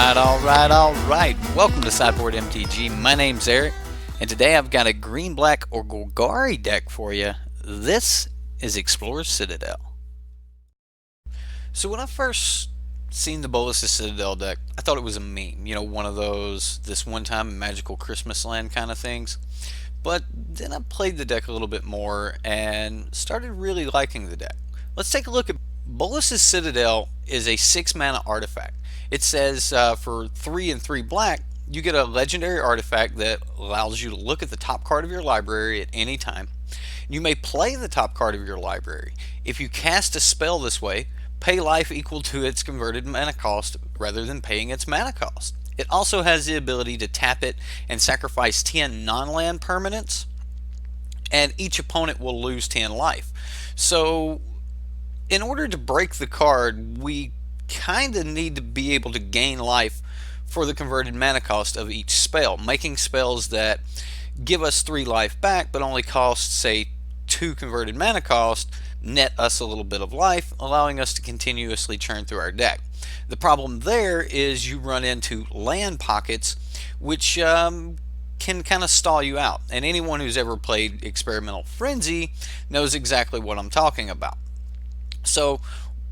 Alright. Welcome to Sideboard MTG. My name's Eric, and today I've got a green, black, or Golgari deck for you. This is Explorer's Citadel. So when I first seen the Bolas' Citadel deck, I thought it was a meme. You know, one of those, this one time in Magical Christmas Land kind of things. But then I played the deck a little bit more and started really liking the deck. Let's take a look at Bolas' Citadel is a 6-mana artifact. It says for 3 and 3 black, you get a legendary artifact that allows you to look at the top card of your library at any time. You may play the top card of your library. If you cast a spell this way, pay life equal to its converted mana cost rather than paying its mana cost. It also has the ability to tap it and sacrifice 10 non-land permanents, and each opponent will lose 10 life. So in order to break the card, we kind of need to be able to gain life for the converted mana cost of each spell, making spells that give us 3 life back but only cost, say, 2 converted mana cost net us a little bit of life, allowing us to continuously churn through our deck. The problem there is you run into land pockets, which can kind of stall you out, and anyone who's ever played Experimental Frenzy knows exactly what I'm talking about. So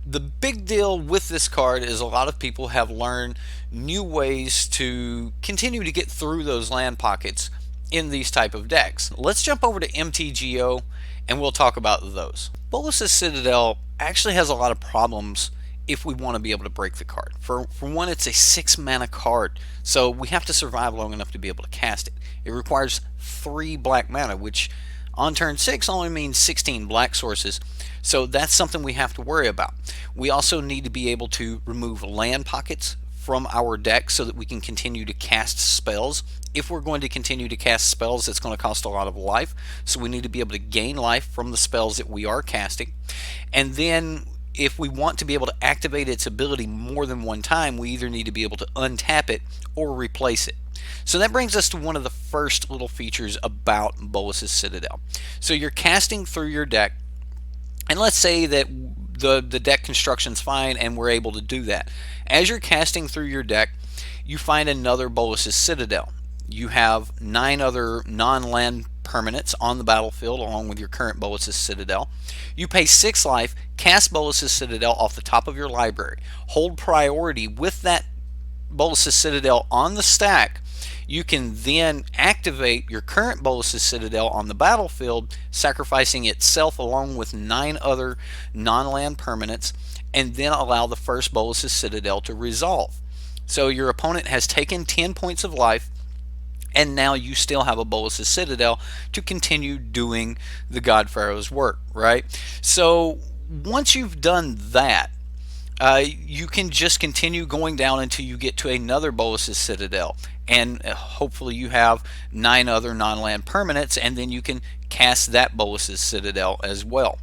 the big deal with this card is a lot of people have learned new ways to continue to get through those land pockets in these type of decks. Let's jump over to MTGO and we'll talk about those. Bolas' Citadel actually has a lot of problems if we want to be able to break the card. For one, it's a 6-mana card, so we have to survive long enough to be able to cast it. It requires 3 black mana, which on turn 6 only means 16 black sources, so that's something we have to worry about. We also need to be able to remove land pockets from our deck so that we can continue to cast spells. If we're going to continue to cast spells, it's going to cost a lot of life, so we need to be able to gain life from the spells that we are casting. And then if we want to be able to activate its ability more than one time, we either need to be able to untap it or replace it. So that brings us to one of the first little features about Bolas' Citadel. So you're casting through your deck, and let's say that the deck construction's fine and we're able to do that. As you're casting through your deck, you find another Bolas' Citadel. You have 9 other non-land permanents on the battlefield along with your current Bolas' Citadel. You pay 6 life, cast Bolas' Citadel off the top of your library. Hold priority with that Bolas' Citadel on the stack. You can then activate your current Bolas' Citadel on the battlefield, sacrificing itself along with 9 other non-land permanents, and then allow the first Bolas' Citadel to resolve. So your opponent has taken 10 points of life, and now you still have a Bolas' Citadel to continue doing the God Pharaoh's work, right? So once you've done that, you can just continue going down until you get to another Bolas' Citadel, and hopefully you have 9 other non-land permanents, and then you can cast that Bolas' Citadel as well.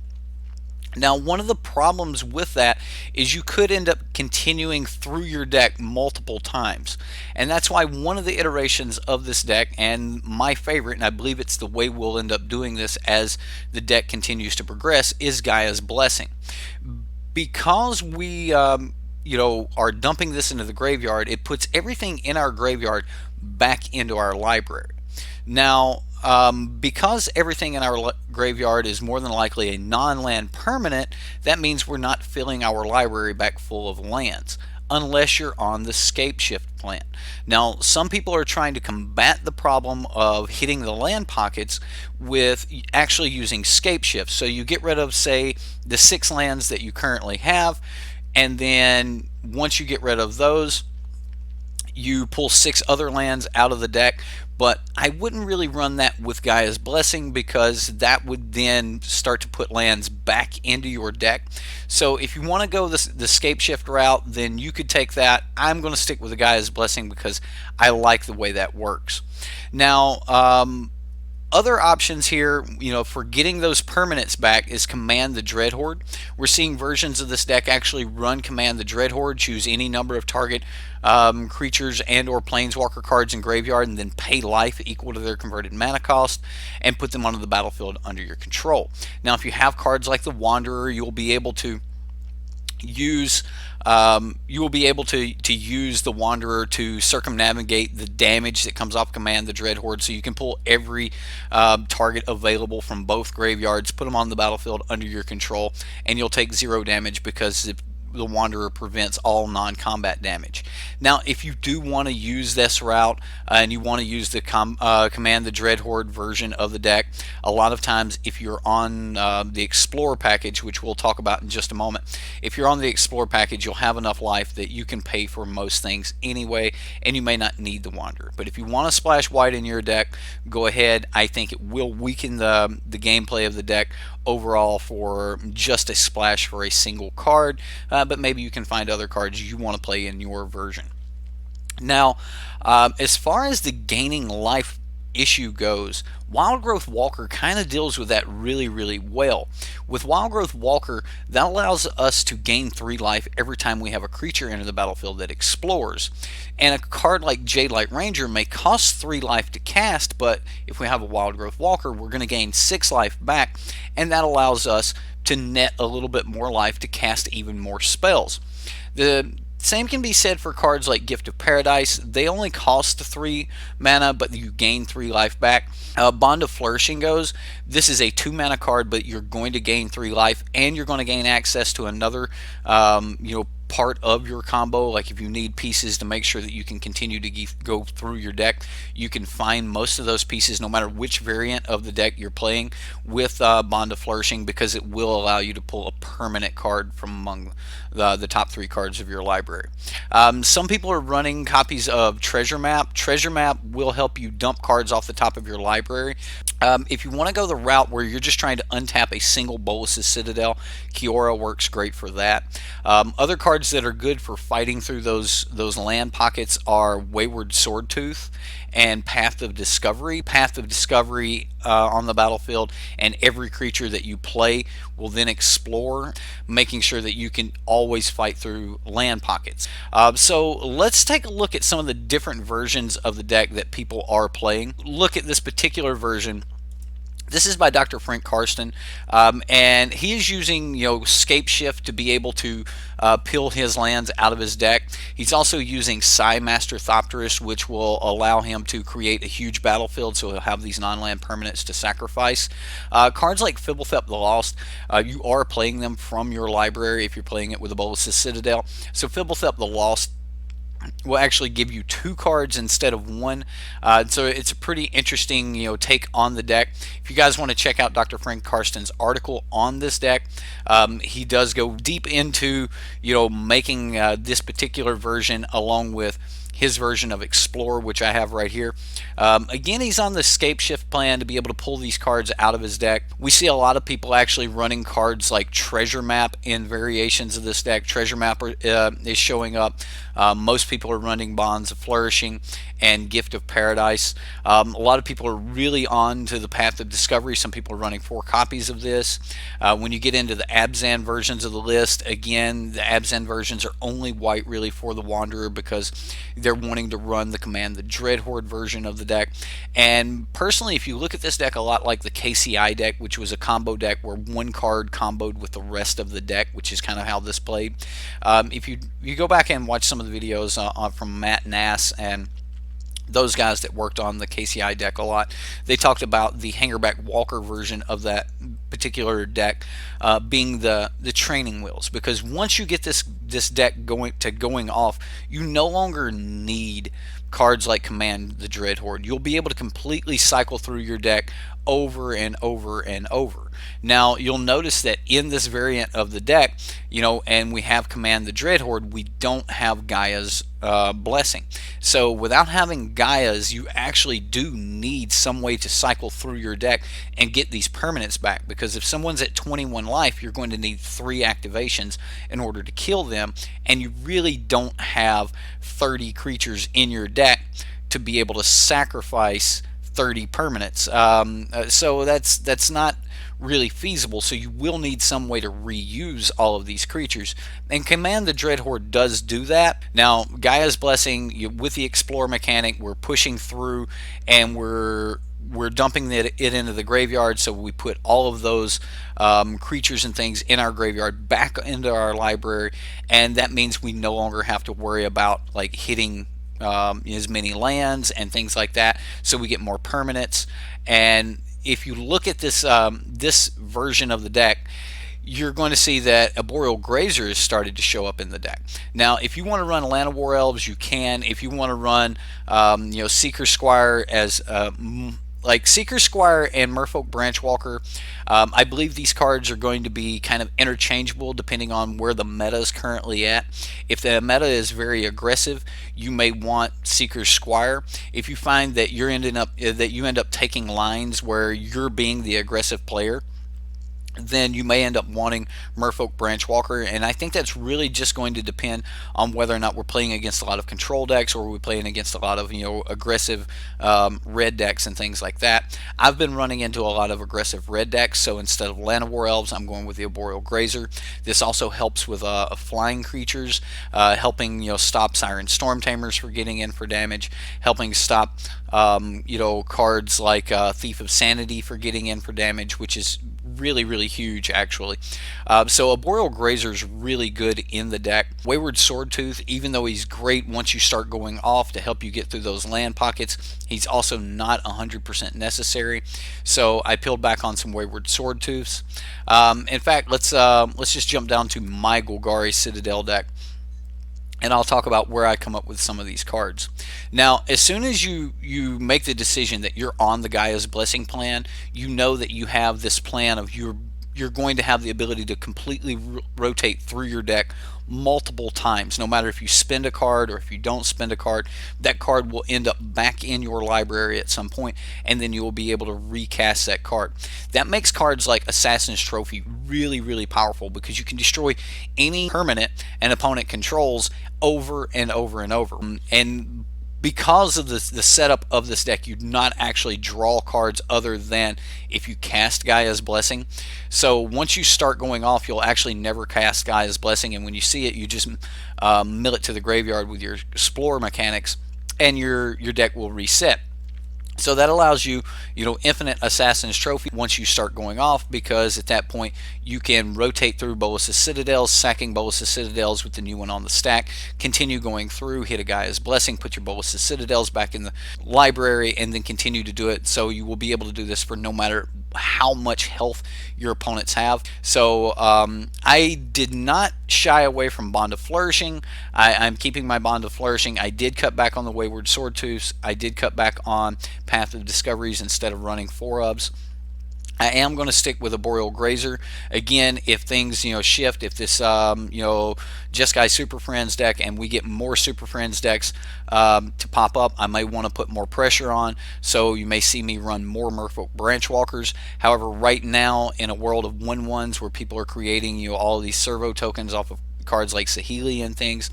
Now, one of the problems with that is you could end up continuing through your deck multiple times, and that's why one of the iterations of this deck, and my favorite, and I believe it's the way we'll end up doing this as the deck continues to progress, is Gaia's Blessing. Because we are dumping this into the graveyard, it puts everything in our graveyard back into our library. Now, because everything in our graveyard is more than likely a non-land permanent, that means we're not filling our library back full of lands, unless you're on the Scape Shift plan. Now, some people are trying to combat the problem of hitting the land pockets with actually using Scape Shift. So you get rid of, say, the 6 lands that you currently have, and then once you get rid of those, you pull 6 other lands out of the deck. But I wouldn't really run that with Gaia's Blessing, because that would then start to put lands back into your deck. So if you want to go the Scape Shift route, then you could take that. I'm going to stick with the Gaia's Blessing because I like the way that works. Now, other options here, for getting those permanents back is Command the Dreadhorde. We're seeing versions of this deck actually run Command the Dreadhorde, choose any number of target creatures and or planeswalker cards in graveyard, and then pay life equal to their converted mana cost and put them onto the battlefield under your control. Now, if you have cards like the Wanderer, you'll be able to use you will be able to use the Wanderer to circumnavigate the damage that comes off command the Dread Horde, so you can pull every target available from both graveyards, put them on the battlefield under your control, and you'll take 0 damage because the Wanderer prevents all non-combat damage. Now, if you do want to use this route and you want to use the Command the Dread Horde version of the deck, a lot of times if you're on the Explorer package, which we'll talk about in just a moment, if you're on the Explorer package, you'll have enough life that you can pay for most things anyway, and you may not need the Wanderer. But if you want to splash white in your deck, go ahead. I think it will weaken the gameplay of the deck overall for just a splash for a single card, but maybe you can find other cards you want to play in your version. Now, as far as the gaining life issue goes, Wild Growth Walker kind of deals with that really well. With Wild Growth Walker, that allows us to gain 3 life every time we have a creature enter the battlefield that explores. And a card like Jadelight Ranger may cost 3 life to cast, but if we have a Wild Growth Walker, we're going to gain 6 life back, and that allows us to net a little bit more life to cast even more spells. The same can be said for cards like Gift of Paradise. They only cost 3 mana, but you gain 3 life back. Bond of Flourishing goes, this is a 2 mana card, but you're going to gain 3 life, and you're going to gain access to another part of your combo. Like if you need pieces to make sure that you can continue to go through your deck, you can find most of those pieces no matter which variant of the deck you're playing with Bond of Flourishing, because it will allow you to pull a permanent card from among the top 3 cards of your library. Some people are running copies of Treasure Map. Treasure Map will help you dump cards off the top of your library. If you want to go the route where you're just trying to untap a single Bolas' Citadel, Kiora works great for that. Other cards that are good for fighting through those land pockets are Wayward Swordtooth and Path of Discovery. Path of Discovery on the battlefield, and every creature that you play will then explore, making sure that you can always fight through land pockets. So let's take a look at some of the different versions of the deck that people are playing. Look at this particular version. This is by Dr. Frank Karsten, and he is using Scape Shift to be able to peel his lands out of his deck. He's also using Psy Master Thopterist, which will allow him to create a huge battlefield, so he'll have these non-land permanents to sacrifice. Cards like Fibblethep the Lost, you are playing them from your library if you're playing it with a Bolas' Citadel. So Fibblethep the Lost will actually give you 2 cards instead of 1, so it's a pretty interesting take on the deck. If you guys want to check out Dr. Frank Karsten's article on this deck, he does go deep into making this particular version along with his version of Explorer, which I have right here. Again, he's on the Scape Shift plan to be able to pull these cards out of his deck. We see a lot of people actually running cards like Treasure Map in variations of this deck. Treasure Map is showing up. Most people are running Bonds of Flourishing and Gift of Paradise. A lot of people are really on to the Path of Discovery. Some people are running 4 copies of this. When you get into the Abzan versions of the list, again, the Abzan versions are only white really for the Wanderer because they're wanting to run the Command the Dread Horde version of the deck. And personally, if you look at this deck a lot like the KCI deck, which was a combo deck where 1 card comboed with the rest of the deck, which is kind of how this played. If you go back and watch some of the videos from Matt Nass and those guys that worked on the KCI deck a lot, they talked about the Hangerback Walker version of that particular deck being the training wheels, because once you get this deck going off, you no longer need cards like Command the Dread Horde. You'll be able to completely cycle through your deck over and over and over. Now you'll notice that in this variant of the deck, and we have Command the Dread Horde, we don't have Gaia's Blessing. So without having Gaia's, you actually do need some way to cycle through your deck and get these permanents back, because if someone's at 21 life, you're going to need 3 activations in order to kill them, and you really don't have 30 creatures in your deck to be able to sacrifice 30 permanents. So that's not really feasible, so you will need some way to reuse all of these creatures, and Command the Dread Horde does do that. Now Gaia's Blessing, with the Explore mechanic, we're pushing through and we're we're dumping it into the graveyard, so we put all of those creatures and things in our graveyard back into our library, and that means we no longer have to worry about like hitting as many lands and things like that. So we get more permanents. And if you look at this version of the deck, you're going to see that Arboreal Grazer has started to show up in the deck. Now, if you want to run Land of War Elves, you can. If you want to run, Seeker Squire as like Seeker Squire and Merfolk Branchwalker, I believe these cards are going to be kind of interchangeable depending on where the meta is currently at. If the meta is very aggressive, you may want Seeker Squire. If you find that you end up taking lines where you're being the aggressive player, then you may end up wanting Merfolk Branchwalker, and I think that's really just going to depend on whether or not we're playing against a lot of control decks or we're playing against a lot of aggressive red decks and things like that. I've been running into a lot of aggressive red decks, so instead of Land of War Elves, I'm going with the Arboreal Grazer. This also helps with flying creatures, helping stop Siren Storm Tamers for getting in for damage, helping stop cards like Thief of Sanity for getting in for damage, which is really huge actually. So Arboreal Grazer is really good in the deck. Wayward Swordtooth, even though he's great once you start going off to help you get through those land pockets, he's also not 100% necessary. So I peeled back on some Wayward Swordtooths. In fact, let's just jump down to my Golgari Citadel deck, and I'll talk about where I come up with some of these cards. Now, as soon as you make the decision that you're on the Gaia's Blessing plan, you know that you have this plan of you're going to have the ability to completely rotate through your deck multiple times. No matter if you spend a card or if you don't spend a card, that card will end up back in your library at some point, and then you will be able to recast that card. That makes cards like Assassin's Trophy really powerful, because you can destroy any permanent an opponent controls over and over and over. And because of the setup of this deck, you do not actually draw cards other than if you cast Gaia's Blessing. So once you start going off, you'll actually never cast Gaia's Blessing, and when you see it, you just mill it to the graveyard with your Explorer mechanics, and your deck will reset. So that allows you, infinite Assassin's Trophy once you start going off, because at that point you can rotate through Bolas' Citadels, sacking Bolas' Citadels with the new one on the stack, continue going through, hit a Gaia's Blessing, put your Bolas' Citadels back in the library, and then continue to do it. So you will be able to do this for no matter how much health your opponents have. So I did not shy away from Bond of Flourishing. I'm keeping my Bond of Flourishing. I did cut back on the Wayward Swordtooths. I did cut back on Path of Discoveries instead of running 4-ubs. I am going to stick with a Arboreal Grazer. Again, if things shift, if this Jeskai Super Friends deck and we get more Super Friends decks to pop up, I may want to put more pressure on. So you may see me run more Merfolk Branchwalkers. However, right now in a world of 1/1s where people are creating all these servo tokens off of cards like Saheeli and things,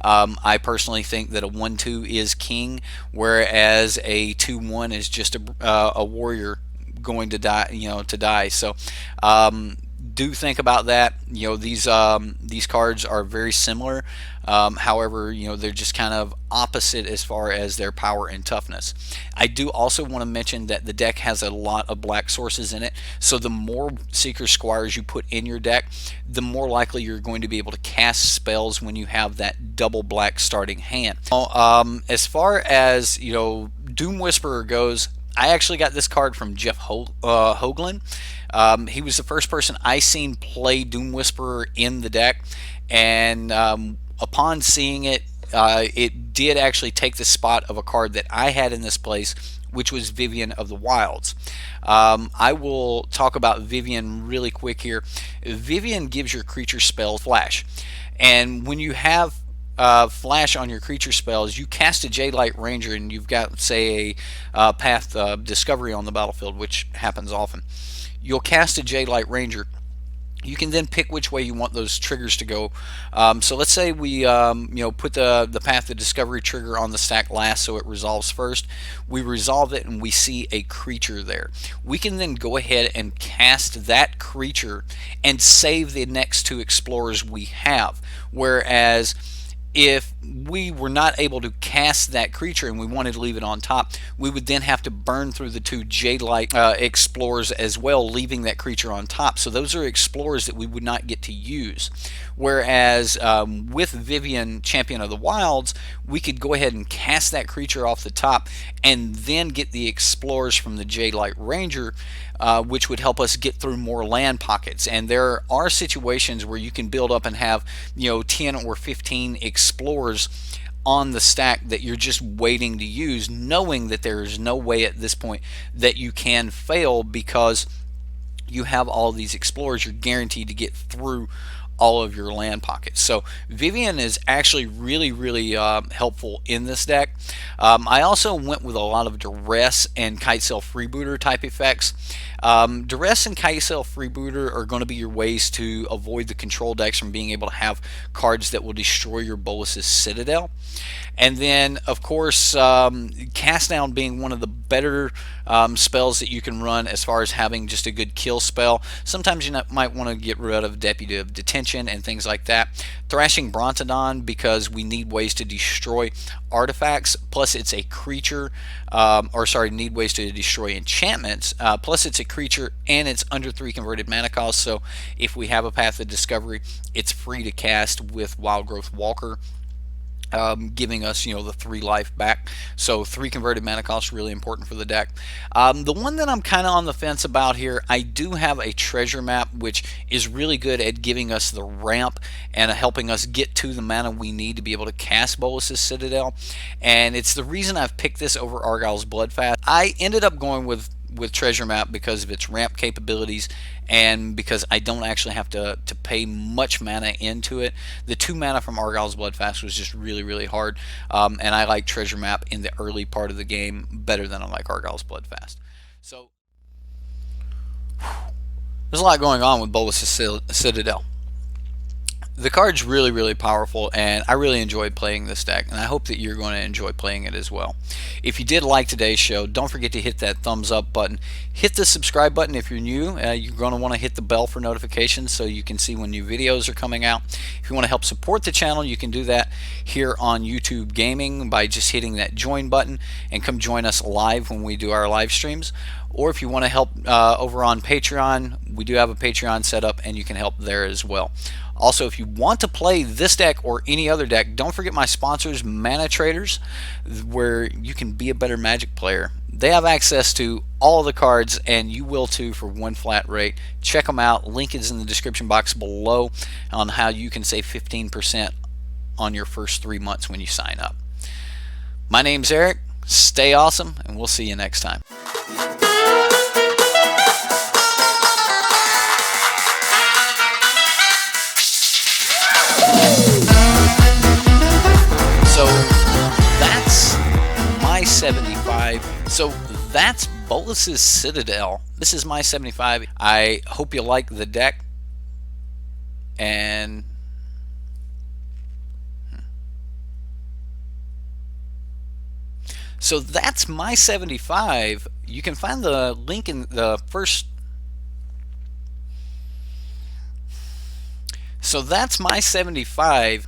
I personally think that a 1/2 is king, whereas a 2/1 is just a warrior going to die. So do think about that. These cards are very similar. However, they're just kind of opposite as far as their power and toughness. I do also want to mention that the deck has a lot of black sources in it, so the more Seeker Squires you put in your deck, the more likely you're going to be able to cast spells when you have that double black starting hand. As far as Doom Whisperer goes, I actually got this card from Jeff Hoagland. He was the first person I seen play Doom Whisperer in the deck, and upon seeing it, it did actually take the spot of a card that I had in this place, which was Vivian of the Wilds. I will talk about Vivian really quick here. Vivian gives your creature spell flash, and when you have flash on your creature spells, you cast a Jadelight Ranger and you've got, say, a Path Discovery on the battlefield, which happens often. You'll cast a Jadelight Ranger. You can then pick which way you want those triggers to go. So let's say we put the Path of Discovery trigger on the stack last, so it resolves first. We resolve it and we see a creature there. We can then go ahead and cast that creature and save the next 2 explorers we have. Whereas If we were not able to cast that creature and we wanted to leave it on top, we would then have to burn through the two Jade-like explorers as well, leaving that creature on top. So those are explorers that we would not get to use. Whereas with Vivian, Champion of the Wilds, we could go ahead and cast that creature off the top and then get the explorers from the Jade-like Ranger, which would help us get through more land pockets. And there are situations where you can build up and have 10 or 15 explorers on the stack that you're just waiting to use, knowing that there is no way at this point that you can fail, because you have all these explorers. You're guaranteed to get through all of your land pockets. So Vivian is actually really helpful in this deck. I also went with a lot of Duress and Kitesail Freebooter type effects. Duress and Kitesail Freebooter are going to be your ways to avoid the control decks from being able to have cards that will destroy your Bolas' Citadel. And then, of course, Cast Down being one of the better spells that you can run as far as having just a good kill spell. Sometimes you might want to get rid of Deputy of Detention and things like that. Thrashing Brontodon, because we need ways to destroy artifacts, plus it's a creature, need ways to destroy enchantments, plus it's a creature and it's under 3 converted mana cost. So if we have a Path of Discovery, it's free to cast with Wild Growth Walker, giving us the 3 life back. So 3 converted mana cost, really important for the deck. The one that I'm kind of on the fence about here, I do have a treasure map which is really good at giving us the ramp and helping us get to the mana we need to be able to cast Bolas' Citadel, and it's the reason I've picked this over Argyle's Bloodfast. I ended up going with treasure map because of its ramp capabilities and because I don't actually have to pay much mana into it. The 2 mana from Argyle's Bloodfast was just really hard, and I like treasure map in the early part of the game better than I like Argyle's Bloodfast. So there's a lot going on with Bolas' Citadel. The card's really powerful, and I really enjoyed playing this deck, and I hope that you're going to enjoy playing it as well. If you did like today's show, don't forget to hit that thumbs up button. Hit the subscribe button if you're new. You're going to want to hit the bell for notifications so you can see when new videos are coming out. If you want to help support the channel, you can do that here on YouTube Gaming by just hitting that join button and come join us live when we do our live streams. Or if you want to help over on Patreon, we do have a Patreon set up and you can help there as well. Also, if you want to play this deck or any other deck, don't forget my sponsors, Mana Traders, where you can be a better Magic player. They have access to all of the cards, and you will too, for one flat rate. Check them out. Link is in the description box below on how you can save 15% on your first 3 months when you sign up. My name's Eric. Stay awesome, and we'll see you next time. So that's my 75. So that's Bolas' Citadel. This is my 75. I hope you like the deck. And so that's my 75. You can find the link in the first. So that's my 75.